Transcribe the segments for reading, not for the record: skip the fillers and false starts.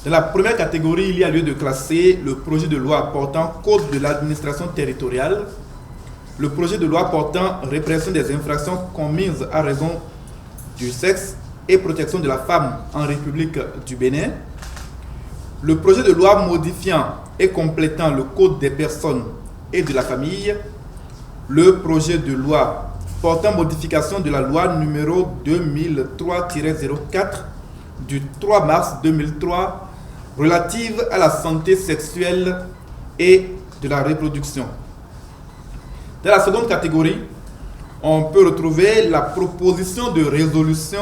Dans la première catégorie, il y a lieu de classer le projet de loi portant Code de l'administration territoriale, le projet de loi portant répression des infractions commises à raison du sexe et protection de la femme en République du Bénin, le projet de loi modifiant et complétant le Code des personnes et de la famille, le projet de loi portant modification de la loi numéro 2003-04 du 3 mars 2003 relative à la santé sexuelle et de la reproduction. Dans la seconde catégorie, on peut retrouver la proposition de résolution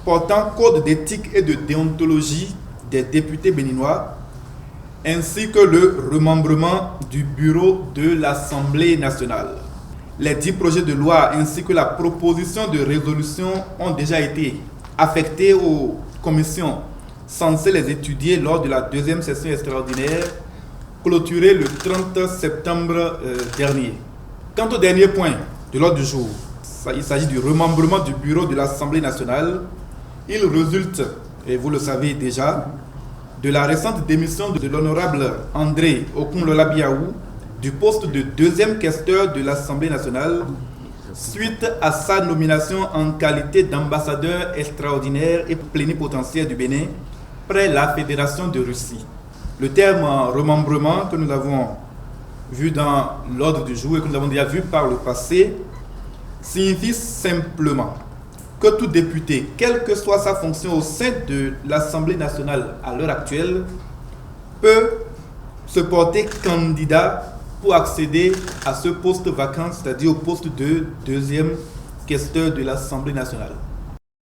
portant code d'éthique et de déontologie des députés béninois, ainsi que le remembrement du bureau de l'Assemblée nationale. Les 10 projets de loi ainsi que la proposition de résolution ont déjà été affectés aux commissions censées les étudier lors de la deuxième session extraordinaire clôturée le 30 septembre dernier. Quant au dernier point de l'ordre du jour, il s'agit du remembrement du bureau de l'Assemblée nationale. Il résulte, et vous le savez déjà, de la récente démission de l'honorable André Okunlola-Biaou du poste de deuxième questeur de l'Assemblée nationale suite à sa nomination en qualité d'ambassadeur extraordinaire et plénipotentiaire du Bénin près la Fédération de Russie. Le terme remembrement que nous avons vu dans l'ordre du jour et que nous avons déjà vu par le passé signifie simplement que tout député, quelle que soit sa fonction au sein de l'Assemblée nationale à l'heure actuelle, peut se porter candidat pour accéder à ce poste vacant, c'est-à-dire au poste de deuxième questeur de l'Assemblée nationale.